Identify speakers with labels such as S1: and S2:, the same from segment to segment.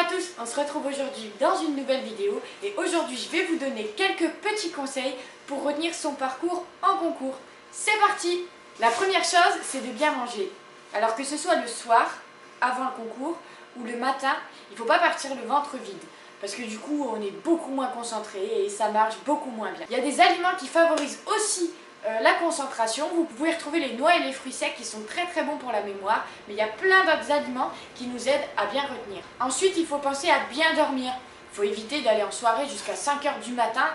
S1: tous, on se retrouve aujourd'hui dans une nouvelle vidéo et aujourd'hui je vais vous donner quelques petits conseils pour retenir son parcours en concours. C'est parti! La première chose, c'est de bien manger. Alors que ce soit le soir, avant le concours, ou le matin, il ne faut pas partir le ventre vide. Parce que du coup, on est beaucoup moins concentré et ça marche beaucoup moins bien. Il y a des aliments qui favorisent aussi la concentration. Vous pouvez retrouver les noix et les fruits secs qui sont très bons pour la mémoire, mais il y a plein d'autres aliments qui nous aident à bien retenir. Ensuite, il faut penser à bien dormir. Il faut éviter d'aller en soirée jusqu'à 5 h du matin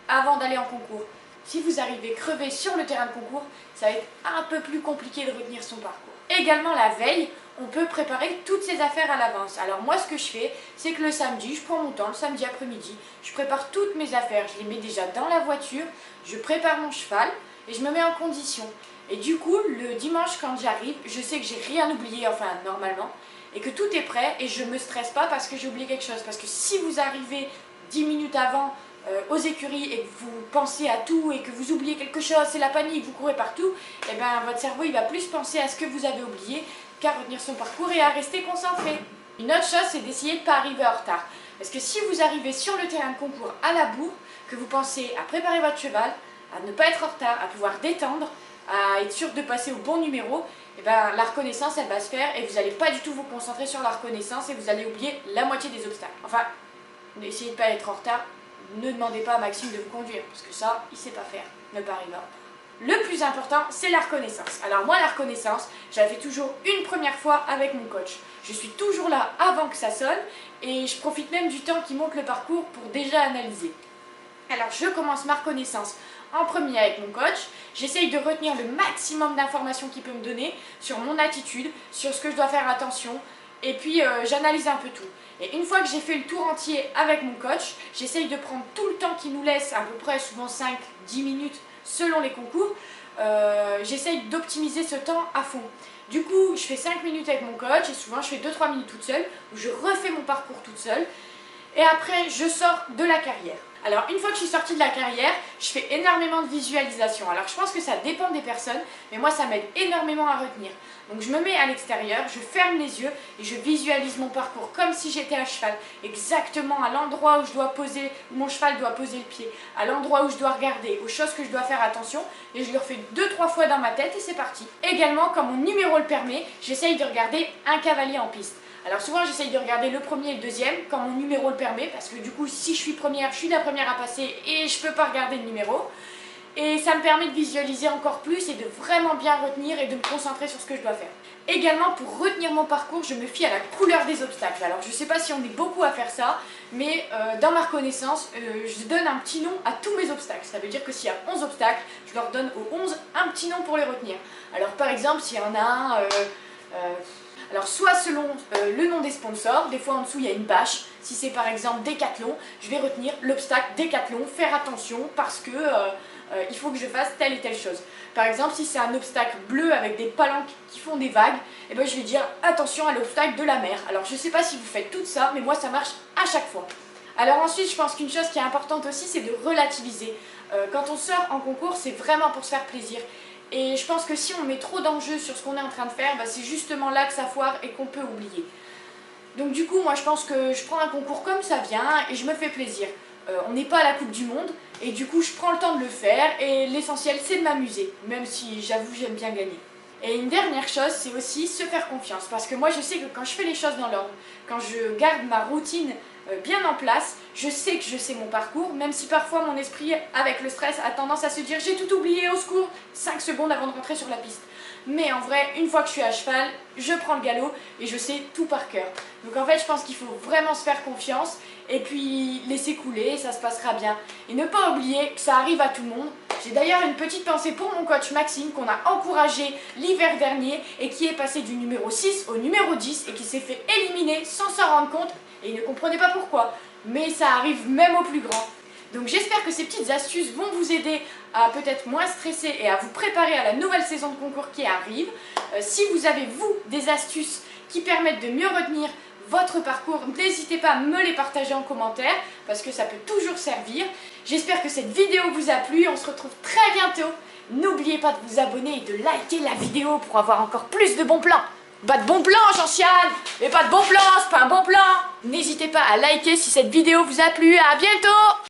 S1: avant d'aller en concours. Si vous arrivez crevé sur le terrain de concours, ça va être un peu plus compliqué de retenir son parcours. Également la veille, on peut préparer toutes ses affaires à l'avance. Alors moi ce que je fais, c'est que le samedi, je prends mon temps, le samedi après-midi, je prépare toutes mes affaires, je les mets déjà dans la voiture, je prépare mon cheval et je me mets en condition. Et du coup, le dimanche quand j'arrive, je sais que j'ai rien oublié, enfin normalement, et que tout est prêt et je me stresse pas parce que j'ai oublié quelque chose. Parce que si vous arrivez 10 minutes avant aux écuries et que vous pensez à tout et que vous oubliez quelque chose, c'est la panique, vous courez partout, et bien votre cerveau il va plus penser à ce que vous avez oublié qu'à retenir son parcours et à rester concentré. Une autre chose, c'est d'essayer de ne pas arriver en retard. Parce que si vous arrivez sur le terrain de concours à la bourre, que vous pensez à préparer votre cheval, à ne pas être en retard, à pouvoir détendre, à être sûr de passer au bon numéro, et bien la reconnaissance elle va se faire et vous n'allez pas du tout vous concentrer sur la reconnaissance et vous allez oublier la moitié des obstacles. Enfin, essayez de ne pas être en retard. Ne demandez pas à Maxime de vous conduire, parce que ça, il ne sait pas faire, ne pas arriver en retard. Le plus important, c'est la reconnaissance. Alors moi, la reconnaissance, je la fais toujours une première fois avec mon coach. Je suis toujours là avant que ça sonne, et je profite même du temps qui monte le parcours pour déjà analyser. Alors je commence ma reconnaissance en premier avec mon coach. J'essaye de retenir le maximum d'informations qu'il peut me donner sur mon attitude, sur ce que je dois faire attention, et puis j'analyse un peu tout. Et une fois que j'ai fait le tour entier avec mon coach, j'essaye de prendre tout le temps qu'il nous laisse, à peu près souvent 5-10 minutes selon les concours. J'essaye d'optimiser ce temps à fond. Du coup, je fais 5 minutes avec mon coach et souvent je fais 2-3 minutes toute seule, où je refais mon parcours toute seule. Et après, je sors de la carrière. Alors, une fois que je suis sortie de la carrière, je fais énormément de visualisation. Alors, je pense que ça dépend des personnes, mais moi, ça m'aide énormément à retenir. Donc, je me mets à l'extérieur, je ferme les yeux et je visualise mon parcours comme si j'étais à cheval. Exactement à l'endroit où je dois poser, où mon cheval doit poser le pied, à l'endroit où je dois regarder, aux choses que je dois faire attention. Et je le refais 2-3 fois dans ma tête et c'est parti. Également, quand mon numéro le permet, j'essaye de regarder un cavalier en piste. Alors souvent j'essaye de regarder le premier et le deuxième quand mon numéro le permet, parce que du coup si je suis première, je suis la première à passer et je peux pas regarder le numéro. Et ça me permet de visualiser encore plus et de vraiment bien retenir et de me concentrer sur ce que je dois faire. Également, pour retenir mon parcours, je me fie à la couleur des obstacles. Alors je sais pas si on est beaucoup à faire ça, mais dans ma reconnaissance, je donne un petit nom à tous mes obstacles. Ça veut dire que s'il y a 11 obstacles, je leur donne aux 11 un petit nom pour les retenir. Alors par exemple, s'il y en a un... alors soit selon le nom des sponsors, des fois en dessous il y a une bâche. Si c'est par exemple Décathlon, je vais retenir l'obstacle Décathlon, faire attention parce que il faut que je fasse telle et telle chose. Par exemple, si c'est un obstacle bleu avec des palanques qui font des vagues, et ben je vais dire attention à l'obstacle de la mer. Alors je sais pas si vous faites tout ça, mais moi ça marche à chaque fois. Alors ensuite, je pense qu'une chose qui est importante aussi, c'est de relativiser. Quand on sort en concours, c'est vraiment pour se faire plaisir. Et je pense que si on met trop d'enjeux sur ce qu'on est en train de faire, bah c'est justement là que ça foire et qu'on peut oublier. Donc du coup, moi je pense que je prends un concours comme ça vient et je me fais plaisir. On n'est pas à la Coupe du Monde et du coup je prends le temps de le faire et l'essentiel c'est de m'amuser, même si j'avoue j'aime bien gagner. Et une dernière chose, c'est aussi se faire confiance, parce que moi je sais que quand je fais les choses dans l'ordre, quand je garde ma routine bien en place, je sais que je sais mon parcours, même si parfois mon esprit, avec le stress, a tendance à se dire j'ai tout oublié, au secours, 5 secondes avant de rentrer sur la piste. Mais en vrai, une fois que je suis à cheval, je prends le galop et je sais tout par cœur. Donc en fait, je pense qu'il faut vraiment se faire confiance et puis laisser couler, ça se passera bien. Et ne pas oublier que ça arrive à tout le monde. J'ai d'ailleurs une petite pensée pour mon coach Maxime qu'on a encouragé l'hiver dernier et qui est passé du numéro 6 au numéro 10 et qui s'est fait éliminer sans s'en rendre compte et il ne comprenait pas pourquoi. Mais ça arrive même aux plus grands. Donc j'espère que ces petites astuces vont vous aider à peut-être moins stresser et à vous préparer à la nouvelle saison de concours qui arrive. Si vous avez, vous, des astuces qui permettent de mieux retenir votre parcours, n'hésitez pas à me les partager en commentaire parce que ça peut toujours servir. J'espère que cette vidéo vous a plu, on se retrouve très bientôt. N'oubliez pas de vous abonner et de liker la vidéo pour avoir encore plus de bons plans. Pas de bon plan, Jean-Chiane. Mais pas de bon plan, c'est pas un bon plan. N'hésitez pas à liker si cette vidéo vous a plu. À bientôt.